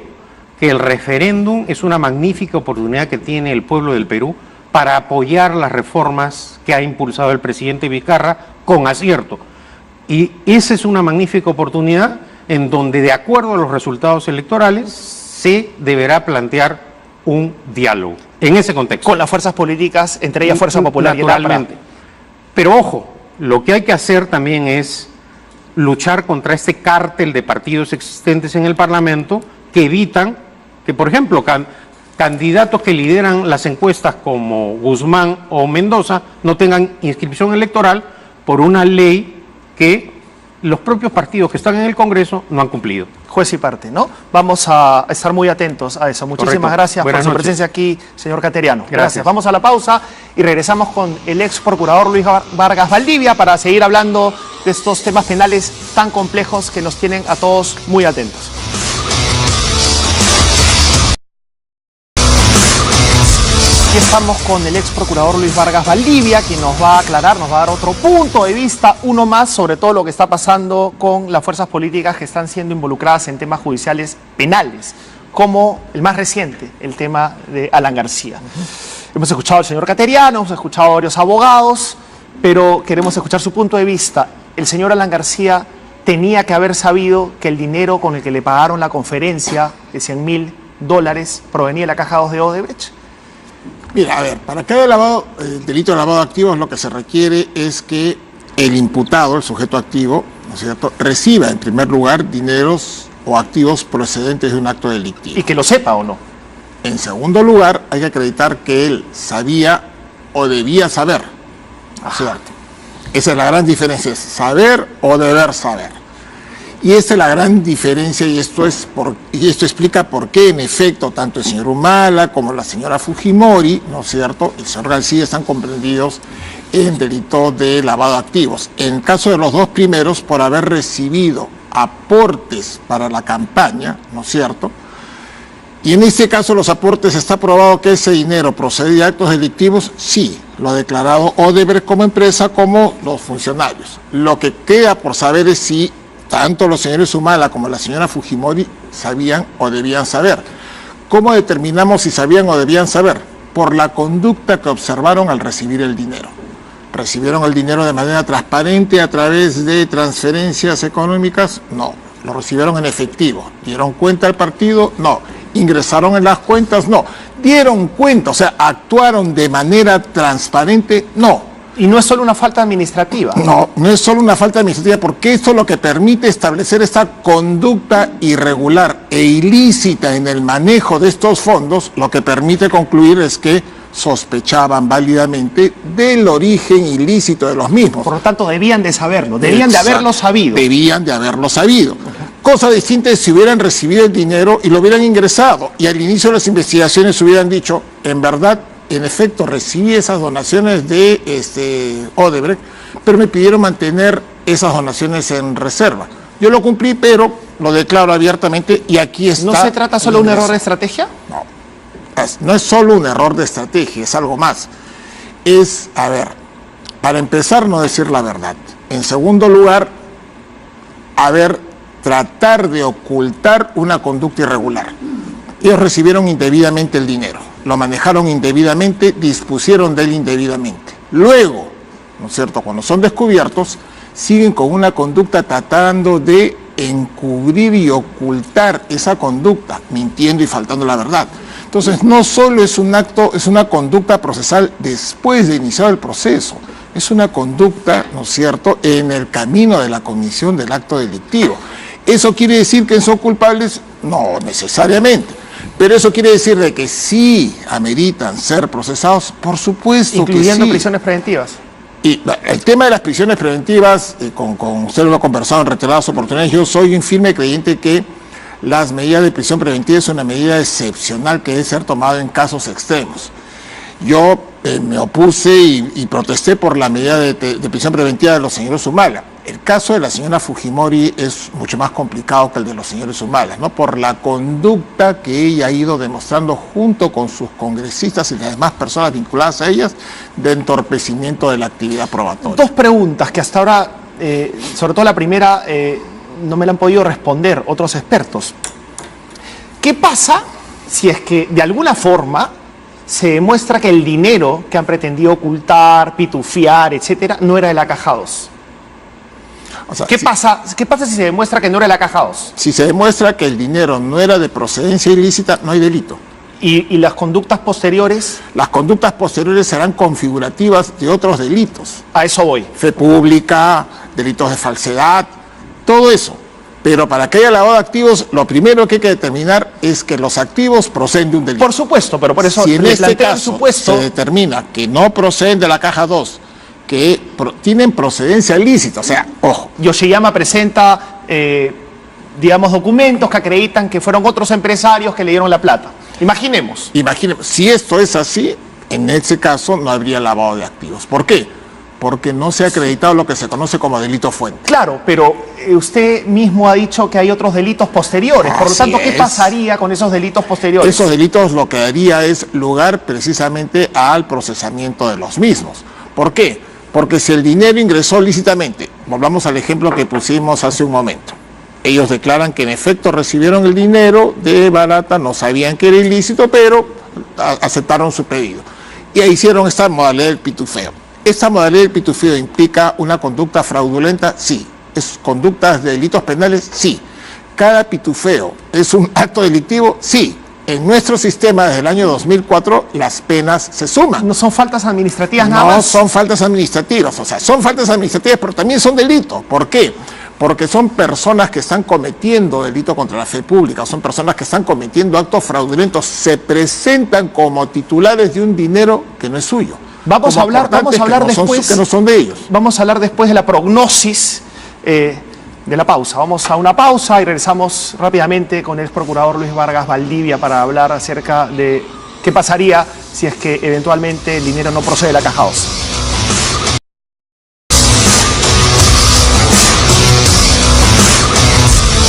que el referéndum es una magnífica oportunidad que tiene el pueblo del Perú para apoyar las reformas que ha impulsado el presidente Vizcarra con acierto. Y esa es una magnífica oportunidad en donde, de acuerdo a los resultados electorales, se deberá plantear un diálogo en ese contexto.
Con las fuerzas políticas, entre ellas Fuerza Popular
Naturalmente.
y el APRA.
Pero ojo, lo que hay que hacer también es luchar contra este cártel de partidos existentes en el Parlamento que evitan que, por ejemplo, candidatos que lideran las encuestas como Guzmán o Mendoza no tengan inscripción electoral por una ley que los propios partidos que están en el Congreso no han cumplido.
Juez y parte, ¿no? Vamos a estar muy atentos a eso. Muchísimas
Correcto.
gracias por
Buenas
su
noches.
presencia aquí, señor Cateriano.
Gracias.
Vamos a la pausa y regresamos con el ex procurador Luis Vargas Valdivia para seguir hablando de estos temas penales tan complejos que nos tienen a todos muy atentos. Aquí estamos con el ex procurador Luis Vargas Valdivia, quien nos va a aclarar, nos va a dar otro punto de vista, uno más, sobre todo lo que está pasando con las fuerzas políticas que están siendo involucradas en temas judiciales penales, como el más reciente, el tema de Alan García. Hemos escuchado al señor Cateriano, hemos escuchado a varios abogados, pero queremos escuchar su punto de vista. El señor Alan García tenía que haber sabido que el dinero con el que le pagaron la conferencia de $100.000 provenía de la caja 2 de Odebrecht.
Mira, a ver, para cada delito de lavado de activos lo que se requiere es que el imputado, el sujeto activo, ¿no es cierto?, reciba en primer lugar dineros o activos procedentes de un acto delictivo.
Y que lo sepa o no.
En segundo lugar, hay que acreditar que él sabía o debía saber, ¿no es cierto? Esa es la gran diferencia, es saber o deber saber. Y esa es la gran diferencia y esto explica por qué, en efecto, tanto el señor Humala como la señora Fujimori, ¿no es cierto?, el señor García están comprendidos en delito de lavado de activos. En el caso de los dos primeros, por haber recibido aportes para la campaña, ¿no es cierto?, y en este caso los aportes, ¿está probado que ese dinero procede de actos delictivos? Sí, lo ha declarado Odebrecht como empresa como los funcionarios. Lo que queda por saber es si tanto los señores Humala como la señora Fujimori sabían o debían saber. ¿Cómo determinamos si sabían o debían saber? Por la conducta que observaron al recibir el dinero. ¿Recibieron el dinero de manera transparente a través de transferencias económicas? No. ¿Lo recibieron en efectivo? ¿Dieron cuenta al partido? No. ¿Ingresaron en las cuentas? No. ¿Dieron cuenta? O sea, ¿actuaron de manera transparente? No.
Y no es solo una falta administrativa.
No, no es solo una falta administrativa, porque esto lo que permite establecer esta conducta irregular e ilícita en el manejo de estos fondos, lo que permite concluir es que sospechaban válidamente del origen ilícito de los mismos.
Por lo tanto, debían de saberlo, debían de haberlo sabido.
Debían de haberlo sabido. Cosa distinta es si hubieran recibido el dinero y lo hubieran ingresado y al inicio de las investigaciones hubieran dicho, en verdad, en efecto, recibí esas donaciones de Odebrecht, pero me pidieron mantener esas donaciones en reserva. Yo lo cumplí, pero lo declaro abiertamente y aquí está.
¿No se trata solo de un error de estrategia?
No. No es solo un error de estrategia, es algo más. Es, a ver, para empezar, no decir la verdad. En segundo lugar, tratar de ocultar una conducta irregular. Ellos recibieron indebidamente el dinero, lo manejaron indebidamente, dispusieron de él indebidamente. Luego, ¿no es cierto?, cuando son descubiertos, siguen con una conducta tratando de encubrir y ocultar esa conducta, mintiendo y faltando la verdad. Entonces, no solo es un acto, es una conducta procesal después de iniciar el proceso, es una conducta, ¿no es cierto?, en el camino de la comisión del acto delictivo. ¿Eso quiere decir que son culpables? No necesariamente. Pero eso quiere decir de que sí ameritan ser procesados, por supuesto,
incluyendo
que sí.
Prisiones preventivas.
Y el tema de las prisiones preventivas, con usted lo ha conversado en reiteradas oportunidades, yo soy un firme creyente que las medidas de prisión preventiva es una medida excepcional que debe ser tomada en casos extremos. Yo me opuse y protesté por la medida de prisión preventiva de los señores Humala. El caso de la señora Fujimori es mucho más complicado que el de los señores Humala, ¿no?, por la conducta que ella ha ido demostrando junto con sus congresistas y las demás personas vinculadas a ellas de entorpecimiento de la actividad probatoria.
Dos preguntas que hasta ahora, sobre todo la primera, no me la han podido responder otros expertos. ¿Qué pasa si es que de alguna forma se demuestra que el dinero que han pretendido ocultar, pitufiar, etcétera, no era de la Caja 2? O sea, ¿Qué pasa si se demuestra que no era de la Caja 2?
Si se demuestra que el dinero no era de procedencia ilícita, no hay delito.
¿Y las conductas posteriores?
Las conductas posteriores serán configurativas de otros delitos.
A eso voy.
Fe pública, delitos de falsedad, todo eso. Pero para que haya lavado de activos, lo primero que hay que determinar es que los activos proceden de un delito.
Por supuesto, pero por eso
si en este caso se determina que no proceden de la Caja 2, que tienen procedencia ilícita, o sea, ojo.
Yoshiyama presenta, digamos, documentos que acreditan que fueron otros empresarios que le dieron la plata. Imaginemos,
si esto es así, en ese caso no habría lavado de activos. ¿Por qué? Porque no se ha acreditado lo que se conoce como delito fuente.
Claro, pero usted mismo ha dicho que hay otros delitos posteriores. Por lo tanto, ¿qué pasaría con esos delitos posteriores?
Esos delitos lo que daría es lugar precisamente al procesamiento de los mismos. ¿Por qué? Porque si el dinero ingresó lícitamente, volvamos al ejemplo que pusimos hace un momento. Ellos declaran que en efecto recibieron el dinero de Barata, no sabían que era ilícito, pero aceptaron su pedido. Y ahí hicieron esta modalidad del pitufeo. ¿Esta modalidad del pitufeo implica una conducta fraudulenta? Sí. ¿Es conductas de delitos penales? Sí. ¿Cada pitufeo es un acto delictivo? Sí. En nuestro sistema, desde el año 2004, las penas se suman.
No son faltas administrativas nada
No
más.
son faltas administrativas, o sea, son faltas administrativas, pero también son delitos. ¿Por qué? Porque son personas que están cometiendo delito contra la fe pública, son personas que están cometiendo actos fraudulentos, se presentan como titulares de un dinero que no es suyo.
Vamos a hablar después.
Que no son de ellos.
Vamos a hablar después de la prognosis de la pausa. Vamos a una pausa y regresamos rápidamente con el procurador Luis Vargas Valdivia para hablar acerca de qué pasaría si es que eventualmente el dinero no procede de la Caja 2.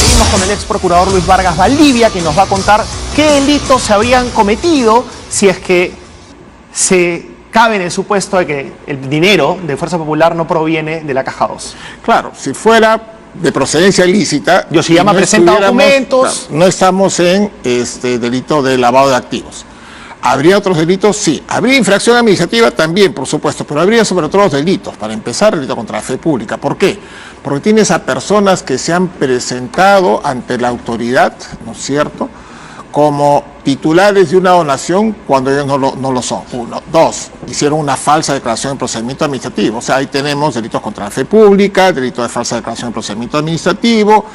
Seguimos con el ex procurador Luis Vargas Valdivia, que nos va a contar qué delitos se habrían cometido si es que se cabe en el supuesto de que el dinero de Fuerza Popular no proviene de la Caja 2.
Claro, si fuera de procedencia ilícita,
Yoshiyama presenta documentos.
Claro, no estamos en delito de lavado de activos. ¿Habría otros delitos? Sí. ¿Habría infracción administrativa? También, por supuesto, pero habría sobre todo los delitos. Para empezar, el delito contra la fe pública. ¿Por qué? Porque tienes a personas que se han presentado ante la autoridad, ¿no es cierto?, como titulares de una donación cuando ellos no lo son. Uno. Dos, hicieron una falsa declaración de procedimiento administrativo. O sea, ahí tenemos delitos contra la fe pública, delito de falsa declaración de procedimiento administrativo.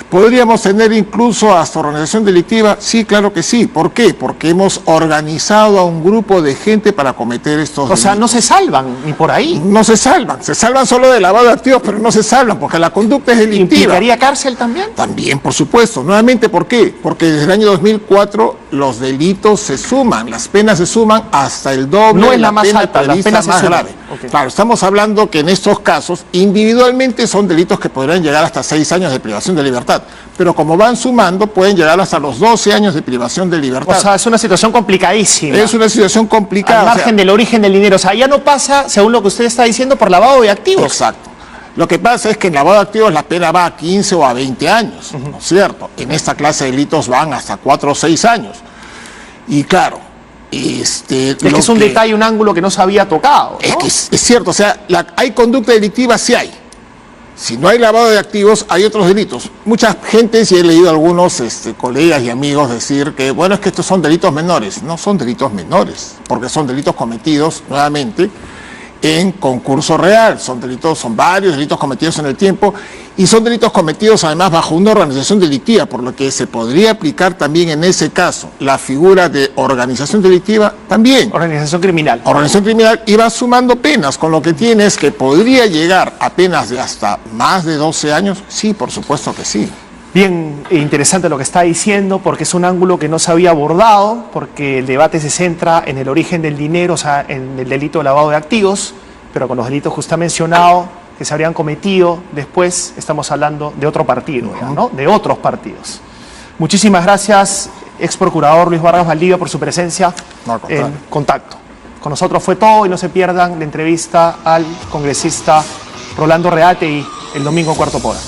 ¿Podríamos tener incluso hasta organización delictiva? Sí, claro que sí. ¿Por qué? Porque hemos organizado a un grupo de gente para cometer estos delitos.
O sea, no se salvan ni por ahí.
No se salvan solo de lavado de activos, pero no se salvan porque la conducta es delictiva.
¿Implicaría cárcel también?
También, por supuesto. Nuevamente, ¿por qué? Porque desde el año 2004 los delitos se suman, las penas se suman hasta el doble.
No
de
es la más
pena
alta, las
prevista
penas se
más
suman.
grave.
Okay.
Claro, estamos hablando que en estos casos individualmente son delitos que podrían llegar hasta 6 años de privación de libertad, pero como van sumando pueden llegar hasta los 12 años de privación de libertad.
O sea, es una situación complicadísima.
Es una situación complicada.
Al margen del origen del dinero. O sea, ya no pasa, según lo que usted está diciendo, por lavado de activos.
Exacto. Lo que pasa es que en lavado de activos la pena va a 15 o a 20 años, ¿no es cierto? En esta clase de delitos van hasta 4 o 6 años. Y claro,
es que es un detalle, un ángulo que no se había tocado, ¿no?
Es que es cierto, o sea, hay conducta delictiva, sí hay. Si no hay lavado de activos, hay otros delitos. Mucha gente, si he leído a algunos colegas y amigos decir que, bueno, es que estos son delitos menores. No son delitos menores, porque son delitos cometidos, nuevamente, en concurso real. Son varios delitos cometidos en el tiempo y son delitos cometidos además bajo una organización delictiva, por lo que se podría aplicar también en ese caso la figura de organización delictiva también.
Organización criminal.
Organización criminal, y va sumando penas, con lo que tienes que podría llegar a penas de hasta más de 12 años. Sí, por supuesto que sí.
Bien interesante lo que está diciendo, porque es un ángulo que no se había abordado, porque el debate se centra en el origen del dinero, o sea, en el delito de lavado de activos, pero con los delitos que usted ha mencionado, que se habrían cometido después, estamos hablando de otro partido, ya, ¿no? De otros partidos. Muchísimas gracias, ex procurador Luis Vargas Valdivia, por su presencia en Contacto. Con nosotros fue todo y no se pierdan la entrevista al congresista Rolando Reategui el domingo en Cuarto Poder.